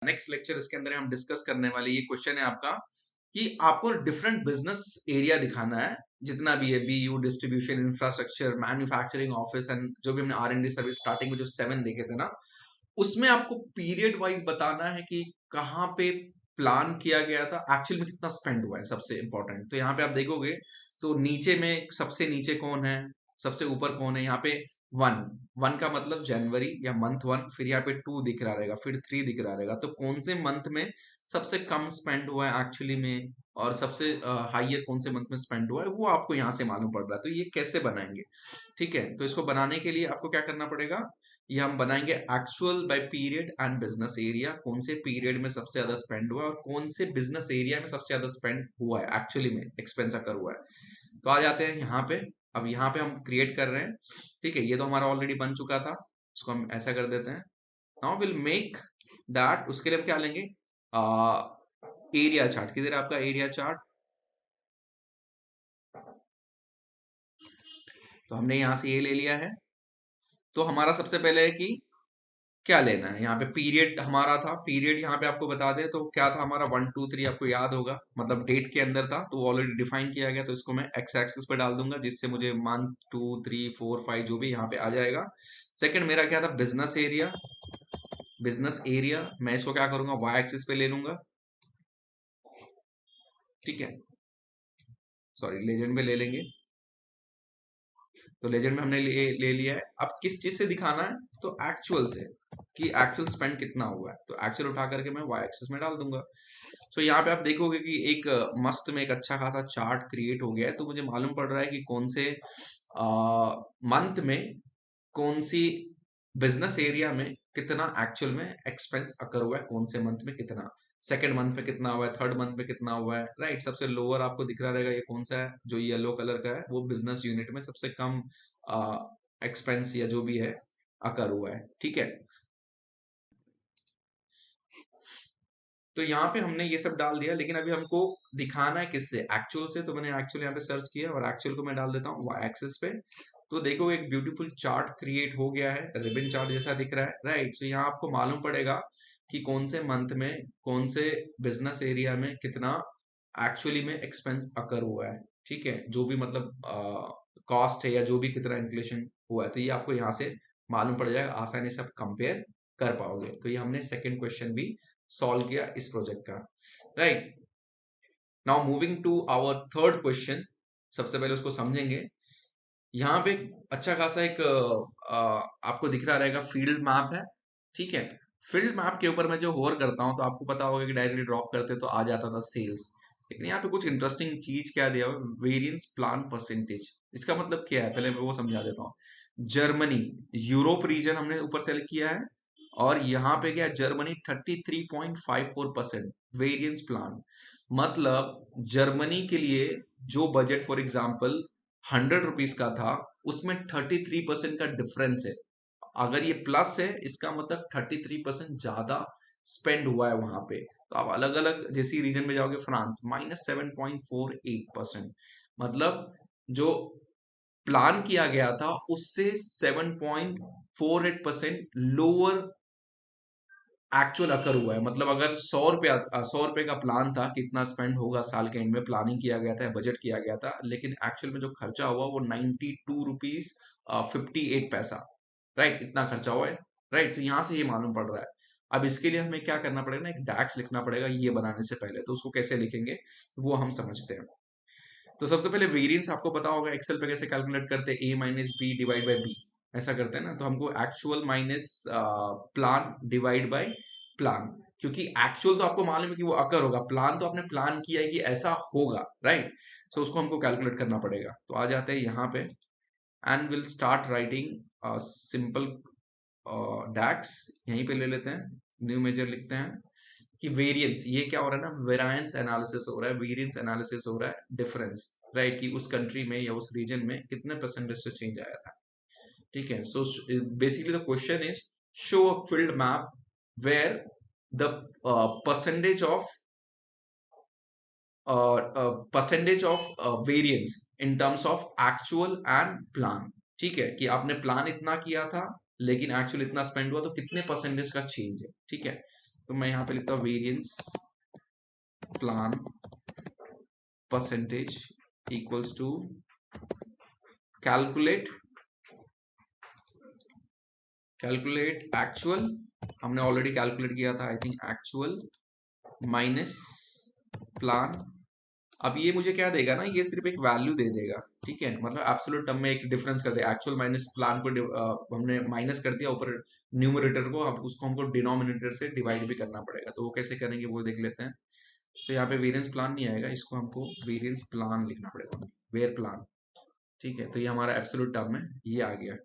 Next lecture इसके अंदर हम डिस्कस करने वाले ये क्वेश्चन है आपका कि आपको डिफरेंट बिजनेस एरिया दिखाना है, जितना भी है BU, distribution, infrastructure, manufacturing, office and जो भी हमने आर&डी सर्विस स्टार्टिंग में जो 7 देखे थे ना, उसमें आपको पीरियड वाइज बताना है कि कहाँ पे प्लान किया गया था, एक्चुअल में कितना स्पेंड हुआ है, सबसे इंपॉर्टेंट। तो यहाँ पे आप देखोगे तो नीचे में सबसे नीचे कौन है, सबसे ऊपर कौन है, यहाँ पे वन। वन का मतलब जनवरी या मंथ वन, फिर यहाँ पे 2 दिख रहा रहेगा, फिर 3 दिख रहा रहेगा। तो कौन से मंथ में सबसे कम स्पेंड हुआ है एक्चुअली में, और सबसे हाईएस्ट कौन से मंथ में स्पेंड हुआ है, वो आपको यहाँ से मालूम पड़ रहा है। तो ये कैसे बनाएंगे, ठीक है। तो इसको बनाने के लिए आपको क्या करना पड़ेगा, ये हम बनाएंगे actual by period and business area. कौन से पीरियड में सबसे ज्यादा स्पेंड हुआ है और कौन से बिजनेस एरिया में सबसे ज्यादा स्पेंड हुआ है, एक्चुअली में एक्सपेंस अकर हुआ है। तो आ जाते हैं यहाँ पे। अब यहाँ पे हम क्रिएट कर रहे हैं, ठीक है। ये तो हमारा ऑलरेडी बन चुका था, इसको हम ऐसा कर देते हैं। Now will make that. उसके लिए हम क्या लेंगे, एरिया चार्ट। किधर है आपका एरिया चार्ट? तो हमने यहां से ये ले लिया है। तो हमारा सबसे पहले है कि क्या लेना है। यहाँ पे पीरियड हमारा था, पीरियड यहाँ पे आपको बता दें तो क्या था हमारा 1 2 3, आपको याद होगा, मतलब डेट के अंदर था तो ऑलरेडी डिफाइन किया गया। तो इसको मैं एक्स एक्सिस पे डाल दूंगा, जिससे मुझे मंथ 2 3 4 5 जो भी यहाँ पे आ जाएगा। सेकंड मेरा क्या था, बिजनेस एरिया। बिजनेस एरिया मैं इसको क्या करूंगा, वाई एक्सिस पे ले लूंगा, ठीक है। सॉरी, लेजेंड में ले लेंगे। तो लेजेंड में हमने ले लिया है। अब किस चीज से दिखाना है, तो एक्चुअल से, कि एक्चुअल स्पेंड कितना हुआ है। तो एक्चुअल उठा करके मैं वाई एक्सिस में डाल दूंगा। सो यहाँ पे आप देखोगे कि एक मस्त में एक अच्छा खासा चार्ट क्रिएट हो गया है। तो मुझे मालूम पड़ रहा है कि कौन से मंथ में कौन सी बिजनेस एरिया में कितना एक्चुअल में एक्सपेंस अकर हुआ है, कौन से मंथ में कितना, सेकंड मंथ में कितना हुआ है, थर्ड मंथ में कितना हुआ है, राइट। सबसे लोअर आपको दिख रहा रहेगा ये कौन सा है, जो येलो कलर का है, वो बिजनेस यूनिट में सबसे कम एक्सपेंस या जो भी है अकर हुआ है, ठीक है। तो यहाँ पे हमने ये सब डाल दिया, लेकिन अभी हमको दिखाना है किससे, एक्चुअल से। तो मैंने एक्चुअल यहाँ पे सर्च किया और एक्चुअल को मैं डाल देता हूँ वाई एक्सिस पे। तो देखो एक ब्यूटीफुल चार्ट क्रिएट हो गया है, रिबन चार्ट जैसा दिख रहा है, राइट। तो यहाँ आपको मालूम पड़ेगा कि कौन से मंथ में कौन से बिजनेस एरिया में कितना एक्चुअली में एक्सपेंस अकर हुआ है, ठीक है। जो भी मतलब कॉस्ट है या जो भी कितना इन्फ्लेशन हुआ है, तो ये आपको यहाँ से मालूम पड़ जाएगा, आसानी से आप कंपेयर कर पाओगे। तो ये हमने सेकेंड क्वेश्चन भी सॉल्व किया इस प्रोजेक्ट का, right. Now moving to our third question. सबसे पहले उसको समझेंगे। यहाँ पे अच्छा खासा एक आपको दिख रहा रहेगा फील्ड मैप है, ठीक है। फील्ड मैप के ऊपर मैं जो होवर करता हूँ तो आपको पता होगा कि डायरेक्टली ड्रॉप करते तो आ जाता था सेल्स। लेकिन यहाँ पे कुछ इंटरेस्टिंग चीज क्या दिया हुआ है, वेरियंस प्लान परसेंटेज। इसका मतलब क्या है, पहले मैं वो समझा देता हूँ। जर्मनी, यूरोप रीजन हमने ऊपर सेलेक्ट किया है, और यहाँ पे क्या है, जर्मनी 33.54% वेरियंस प्लान। मतलब जर्मनी के लिए जो बजट फॉर एग्जाम्पल 100 रुपीज का था, उसमें 33% का डिफरेंस है। अगर ये प्लस है, इसका मतलब 33% ज्यादा स्पेंड हुआ है वहां पे। तो आप अलग अलग जैसी रीजन में जाओगे, फ्रांस -7.48%, मतलब जो प्लान किया गया था उससे 7.48% लोअर एक्चुअल अकर हुआ है। मतलब अगर 100 रुपए का प्लान था, कितना स्पेंड होगा साल के एंड में, प्लानिंग किया गया था, बजट किया गया था, लेकिन एक्चुअल में जो खर्चा हुआ वो 92 रुपीज 58 पैसा, राइट। इतना खर्चा हुआ है, राइट। तो यहाँ से ये मालूम पड़ रहा है। अब इसके लिए हमें क्या करना पड़ेगा ना, एक डैक्स लिखना पड़ेगा ये बनाने से पहले। तो उसको कैसे लिखेंगे वो हम समझते हैं। तो सबसे पहले वेरिएंस आपको पता होगा एक्सेल पे कैसे कैलकुलेट करते हैं, A minus B divide by B, ऐसा करते हैं ना। तो हमको actual minus plan divide by plan, क्योंकि एक्चुअल तो आपको मालूम है कि वो अकर होगा, प्लान तो आपने प्लान किया है कि ऐसा होगा, राइट। सो उसको हमको कैलकुलेट करना पड़ेगा। तो आ जाते हैं यहाँ पे and will start writing simple DAX. यहीं पे ले लेते हैं, न्यू मेजर लिखते हैं कि वेरिएंस, ये क्या हो रहा है ना, वेरिएंस एनालिसिस हो रहा है, वेरिएंस एनालिसिस हो रहा है, डिफरेंस, राइट, कि उस कंट्री में या उस रीजन में कितने परसेंटेज से चेंज आया था, ठीक है। So basically the question is show a field map where the percentage of variance in terms of actual and plan, ठीक है। कि आपने प्लान इतना किया था लेकिन एक्चुअल इतना स्पेंड हुआ, तो कितने परसेंटेज का चेंज है, ठीक है। तो मैं यहाँ पे लिखता हूँ variance plan percentage equals to calculate actual, हमने ऑलरेडी कैलकुलेट किया था I think, actual minus plan. अब ये मुझे क्या देगा ना, ये सिर्फ एक वैल्यू दे देगा, ठीक है, मतलब एब्सोल्यूट टर्म में एक डिफरेंस कर देगा। एक्चुअल माइनस प्लान को हमने माइनस कर दिया ऊपर न्यूमरेटर को, अब उसको हमको डिनोमिनेटर से डिवाइड भी करना पड़ेगा, तो वो कैसे करेंगे वो देख लेते हैं। तो यहाँ पे वेरिएंस प्लान नहीं आएगा, इसको हमको वेरिएंस प्लान लिखना पड़ेगा, वेयर प्लान, ठीक है। तो ये हमारा एब्सोल्यूट टर्म है, ये आ गया।